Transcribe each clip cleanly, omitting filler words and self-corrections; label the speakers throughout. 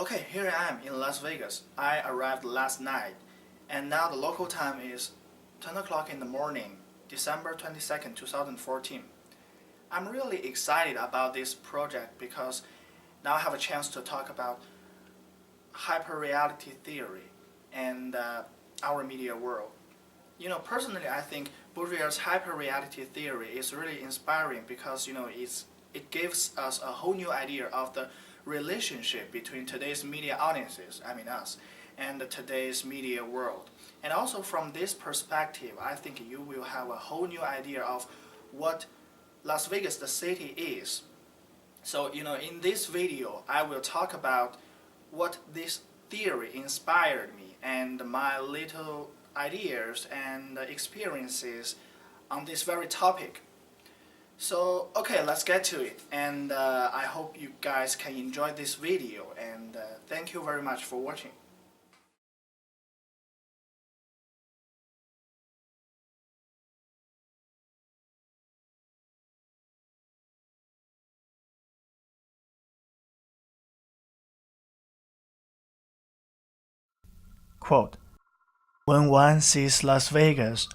Speaker 1: Okay, here I am in Las Vegas. I arrived last night, and now the local time is 10 o'clock in the morning, December 22nd, 2014. I'm really excited about this project because now I have a chance to talk about hyperreality theory and our media world. Personally, I think Baudrillard's hyperreality theory is really inspiring because it gives us a whole new idea of the relationship between today's media audiences, I mean us, and today's media world. And also from this perspective, I think you will have a whole new idea of what Las Vegas, the city, is. So, in this video, I will talk about what this theory inspired me and my little ideas and experiences on this very topic. So, okay, let's get to it. And I hope you guys can enjoy this video. And thank you very much for watching. Quote, "When one sees Las Vegas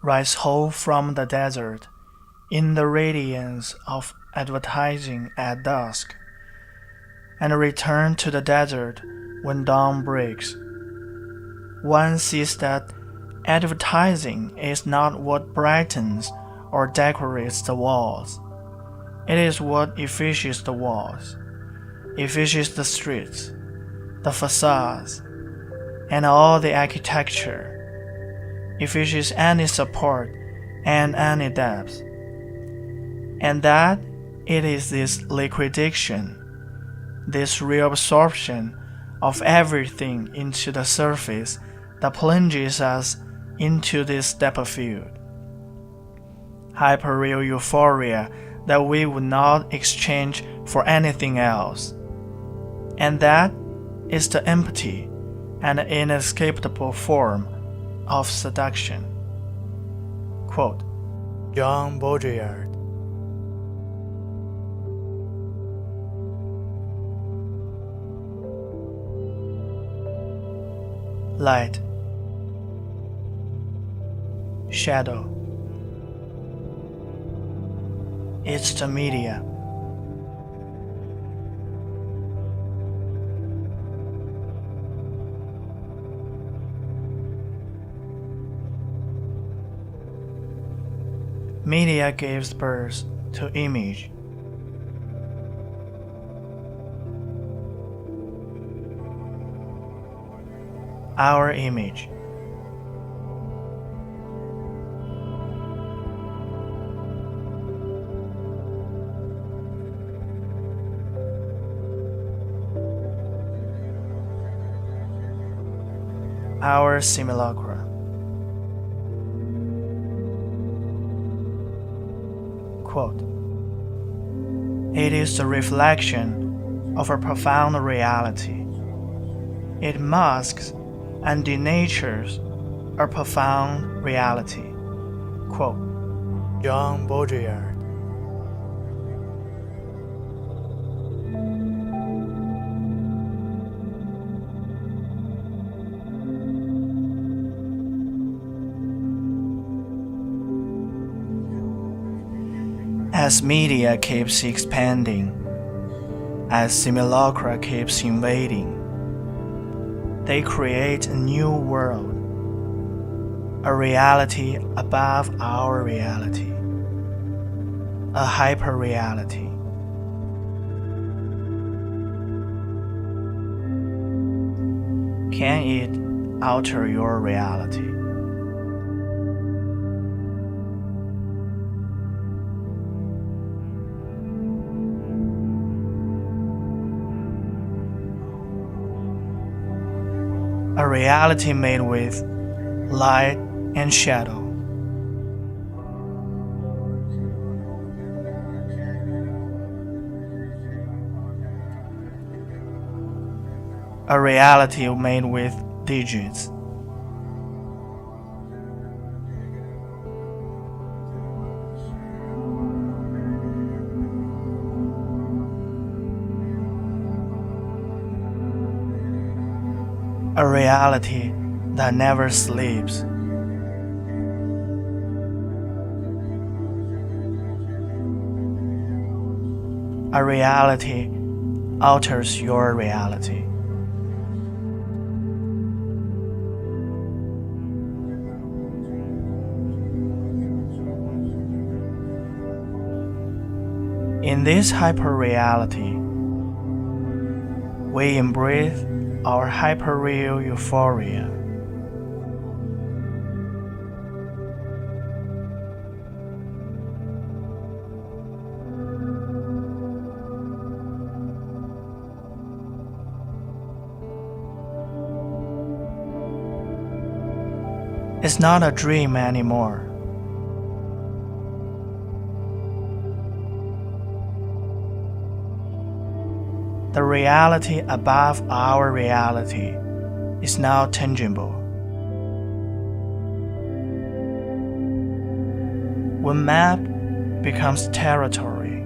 Speaker 1: rise whole from the desert in the radiance of advertising at dusk, and return to the desert when dawn breaks, one sees that advertising is not what brightens or decorates the walls. It is what effices the walls, effices the streets, the facades, and all the architecture, effices any support and any depth. And that it is this liquidation, this reabsorption of everything into the surface that plunges us into this depth field. Hyperreal euphoria that we would not exchange for anything else. And that is the empty and inescapable form of seduction." Quote, Jean Baudrillard. Light, shadow. It's the media. Media gives birth to image. Our image. Our simulacra. Quote, "It is the reflection of a profound reality. It masks and denatures a profound reality." Quote, Jean Baudrillard. As media keeps expanding, as simulacra keeps invading, they create a new world, a reality above our reality, a hyper-reality. Can it alter your reality? A reality made with light and shadow. A reality made with digits. a reality that never sleeps. A reality alters your reality. In this hyperreality, we embrace our hyperreal euphoria. It's not a dream anymore. The reality above our reality is now tangible. When map becomes territory,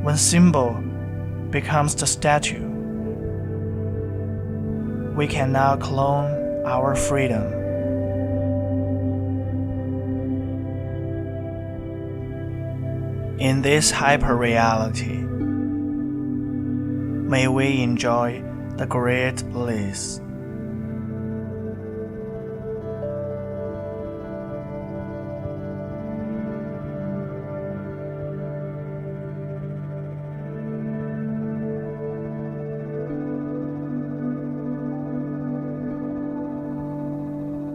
Speaker 1: when symbol becomes the statue, we can now clone our freedom. In this hyperreality, may we enjoy the great bliss.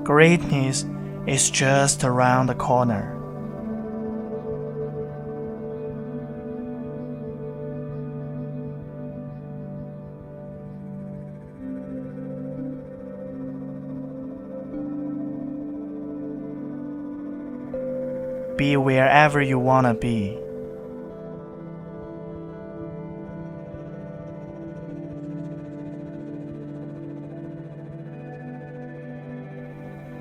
Speaker 1: Greatness is just around the corner. Be wherever you want to be.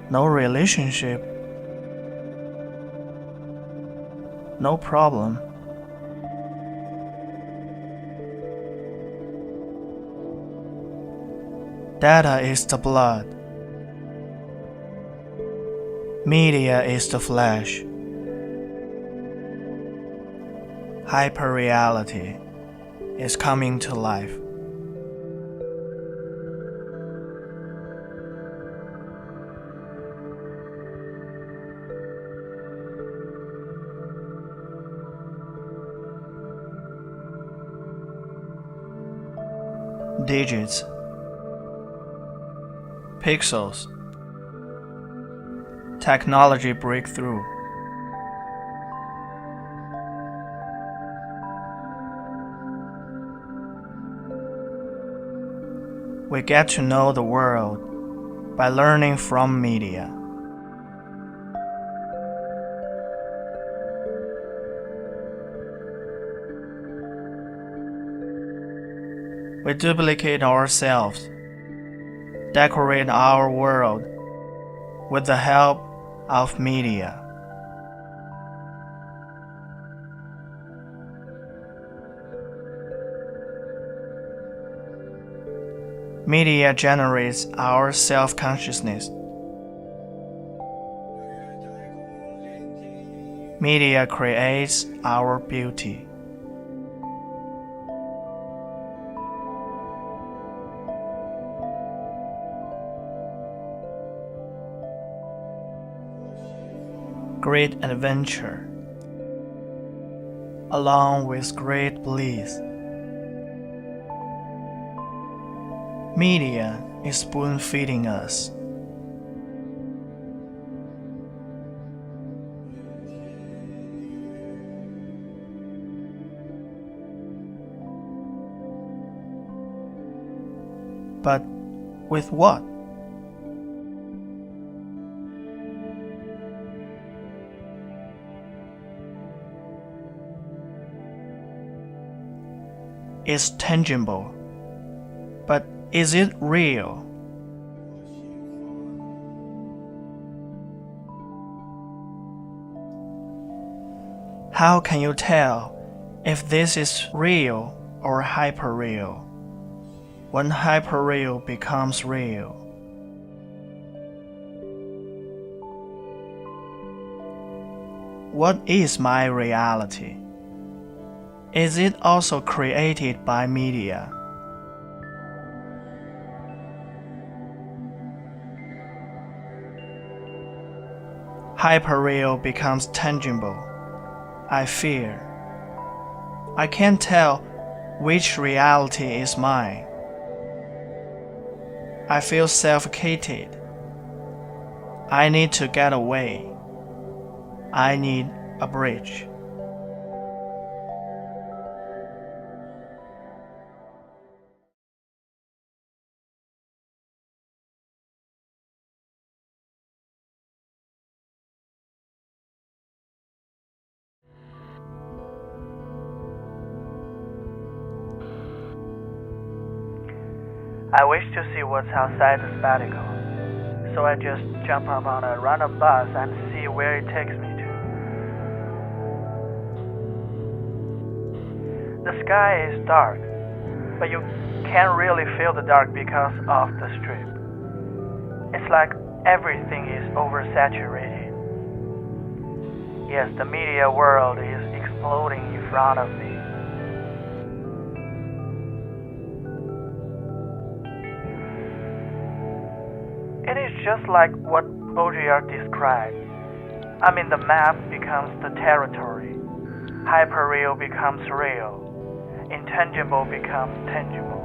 Speaker 1: No relationship, no problem. Data is the blood. Media is the flesh. Hyperreality is coming to life. Digits, pixels, technology breakthrough. We get to know the world by learning from media. We duplicate ourselves, decorate our world with the help of media. Media generates our self-consciousness. Media creates our beauty. Great adventure, along with great bliss. Media is spoon-feeding us. But with what? It's tangible, but is it real? How can you tell if this is real or hyperreal? when hyperreal becomes real. What is my reality? Is it also created by media? Hyperreal becomes tangible. I fear. I can't tell which reality is mine. I feel suffocated. I need to get away. I need a bridge. I wish to see what's outside the spectacle, so I just jump up on a random bus and see where it takes me to. The sky is dark, but you can't really feel the dark because of the strip. It's like everything is oversaturated. Yes, the media world is exploding in front of me. It is just like what Baudrillard described. I mean, the map becomes the territory. Hyperreal becomes real. Intangible becomes tangible.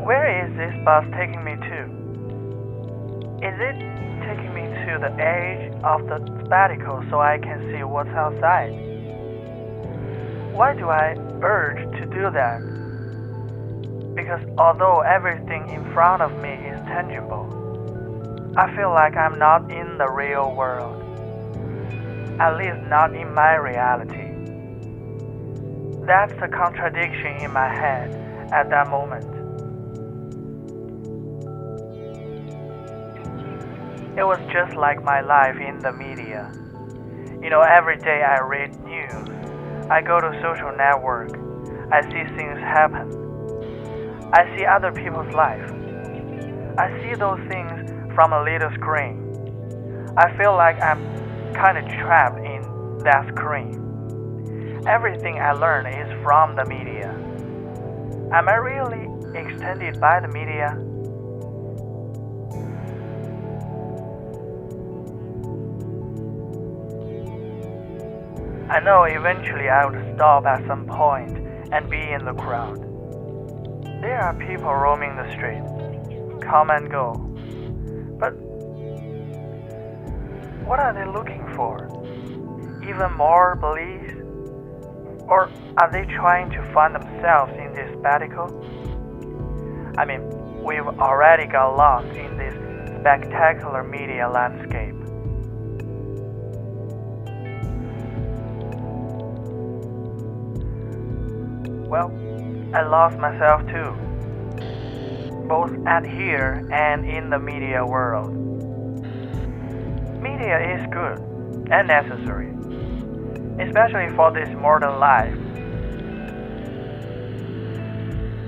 Speaker 1: Where is this bus taking me to? Is it taking me to the edge of the spectacle so I can see what's outside? Why do I urge to do that? Because although everything in front of me is tangible, I feel like I'm not in the real world. At least not in my reality. That's a contradiction in my head at that moment. It was just like my life in the media. Every day I read news. I go to social network. I see things happen. I see other people's life. I see those things from a little screen. I feel like I'm kind of trapped in that screen. Everything I learn is from the media. Am I really extended by the media? I know eventually I would stop at some point and be in the crowd. There are people roaming the street, come and go. But what are they looking for? Even more beliefs? Or are they trying to find themselves in this spectacle? I mean, we've already got lost in this spectacular media landscape. Well, I lost myself too, both at here and in the media world. Media is good and necessary, especially for this modern life.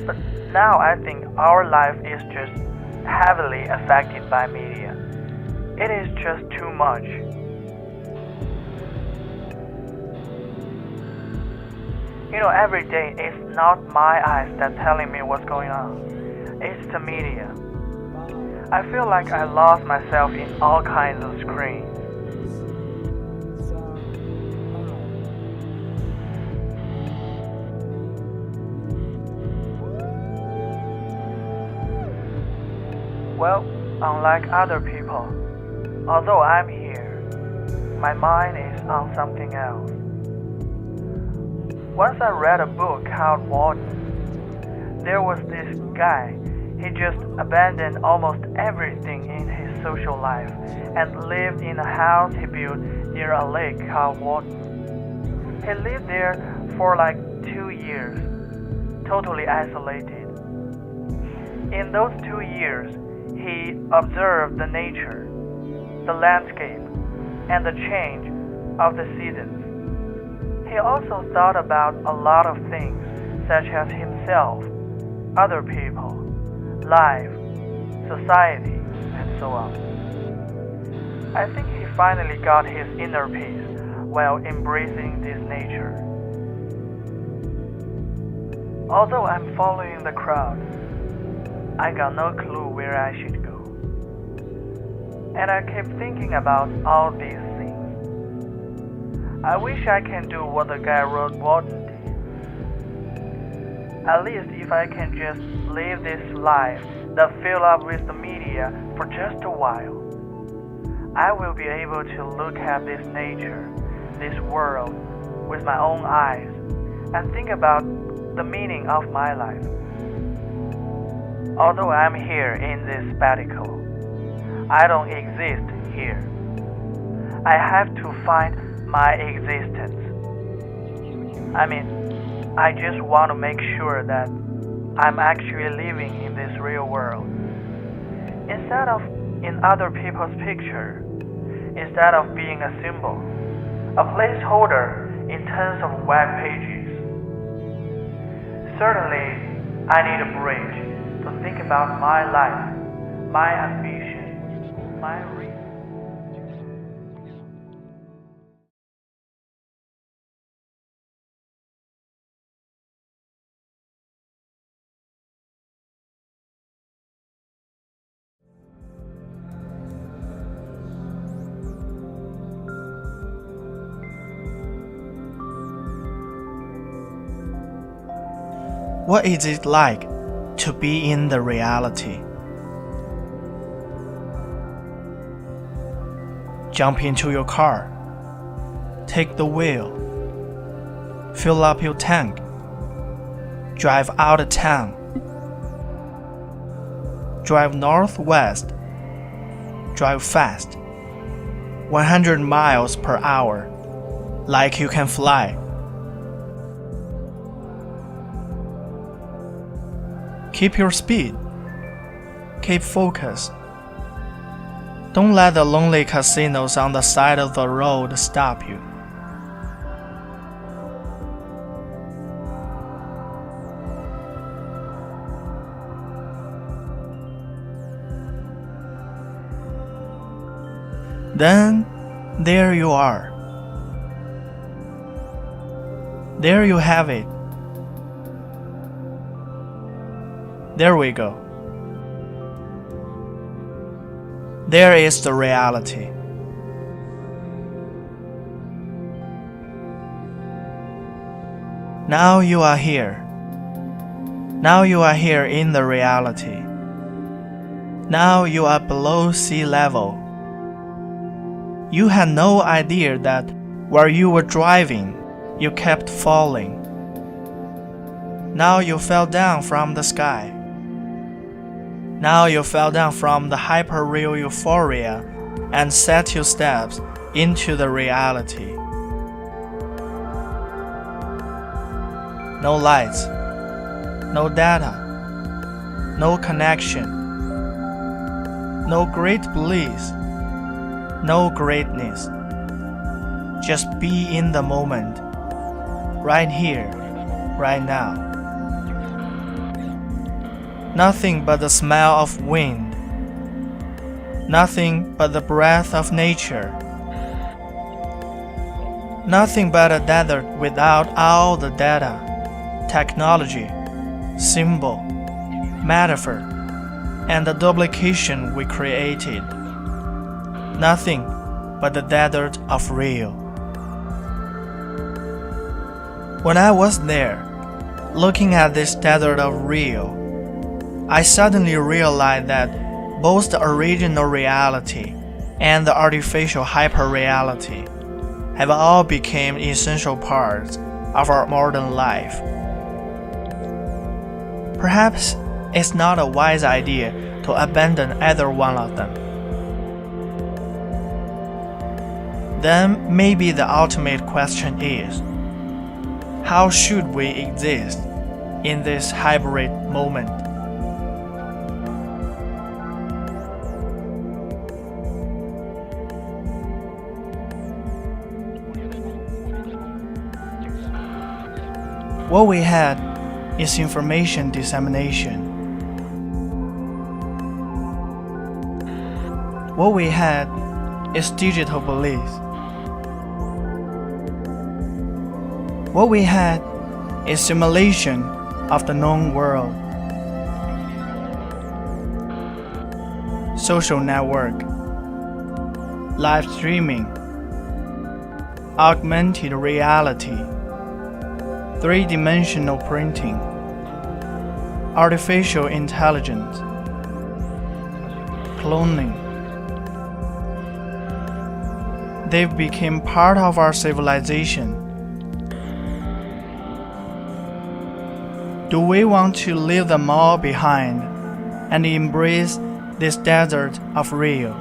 Speaker 1: But now I think our life is just heavily affected by media. It is just too much. Every day it's not my eyes that telling me what's going on. It's the media. I feel like I lost myself in all kinds of screens. Well, unlike other people, although I'm here, my mind is on something else. Once I read a book called Walden. There was this guy. He just abandoned almost everything in his social life and lived in a house he built near a lake called Walden. He lived there for like 2 years, totally isolated. In those 2 years, he observed the nature, the landscape, and the change of the seasons. He he also thought about a lot of things, such as himself, other people, life, society, and so on. I think he finally got his inner peace while embracing this nature. Although I'm following the crowd, I got no clue where I should go. And I keep thinking about all these things. I wish I can do what the guy wrote Walton did. At least if I can just live this life that filled up with the media for just a while, I will be able to look at this nature, this world, with my own eyes and think about the meaning of my life. Although I'm here in this sabbatical, I don't exist here. I have to find my existence. I just want to make sure that I'm actually living in this real world. Instead of in other people's picture, instead of being a symbol, a placeholder in tons of web pages. Certainly, I need a bridge to think about my life, my ambition, my reason. What is it like to be in the reality? Jump into your car, take the wheel, fill up your tank, drive out of town, drive northwest, drive fast, 100 miles per hour, like you can fly. Keep your speed. Keep focus. Don't let the lonely casinos on the side of the road stop you. Then, there you are. There you have it. There we go. There is the reality. Now you are here. Now you are here in the reality. Now you are below sea level. You had no idea that while you were driving, you kept falling. Now you fell down from the sky. Now you fell down from the hyper-real euphoria and set your steps into the reality. No lights, no data, no connection, no great bliss, no greatness. Just be in the moment, right here, right now. Nothing but the smell of wind, nothing but the breath of nature, nothing but a desert without all the data, technology, symbol, metaphor, and the duplication we created. Nothing but the desert of real. When I was there, looking at this desert of real, I suddenly realized that both the original reality and the artificial hyper-reality have all become essential parts of our modern life. Perhaps it's not a wise idea to abandon either one of them. Then maybe the ultimate question is, how should we exist in this hybrid moment? What we had is information dissemination. What we had is digital belief. What we had is simulation of the known world. Social network, live streaming, augmented reality, three-dimensional printing, artificial intelligence, cloning. They've become part of our civilization. Do we want to leave them all behind and embrace this desert of real?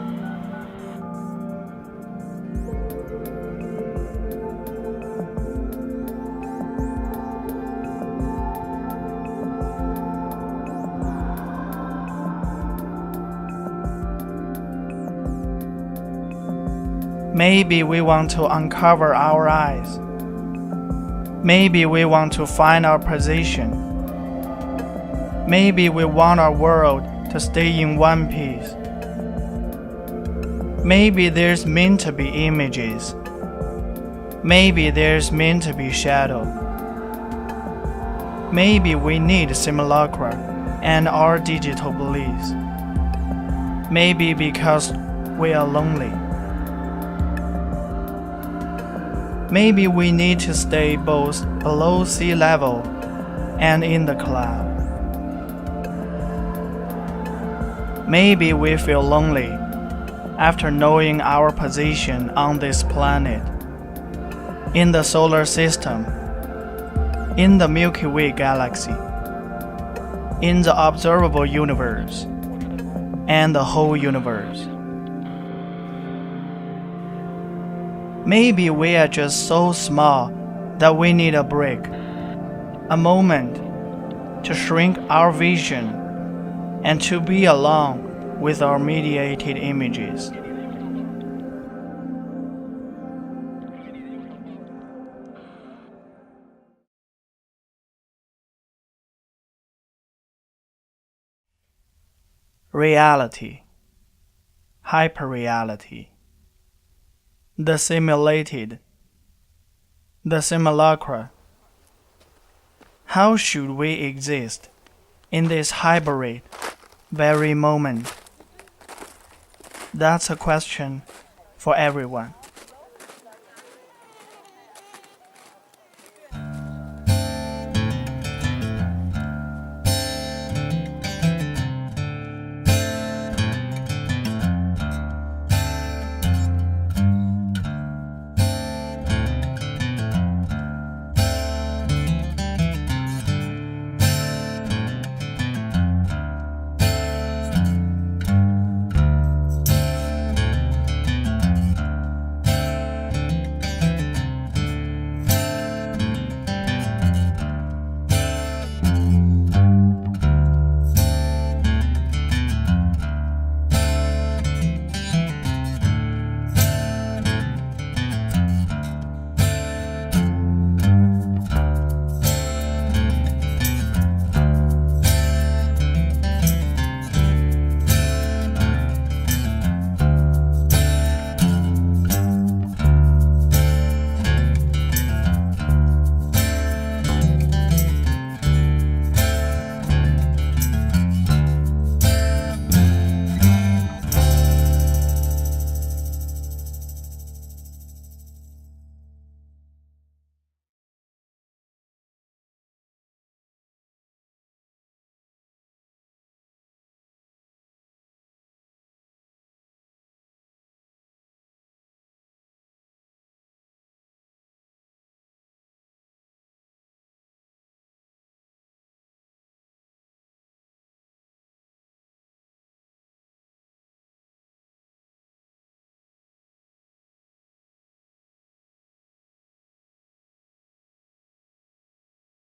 Speaker 1: Maybe we want to uncover our eyes. Maybe we want to find our position. Maybe we want our world to stay in one piece. Maybe there's meant to be images. Maybe there's meant to be shadow. Maybe we need simulacra and our digital beliefs. Maybe because we are lonely. Maybe we need to stay both below sea level and in the cloud. Maybe we feel lonely after knowing our position on this planet, in the solar system, in the Milky Way galaxy, in the observable universe, and the whole universe. Maybe we are just so small that we need a break, a moment to shrink our vision and to be alone with our mediated images. Reality, hyperreality, the simulated, the simulacra. How should we exist in this hybrid very moment? That's a question for everyone.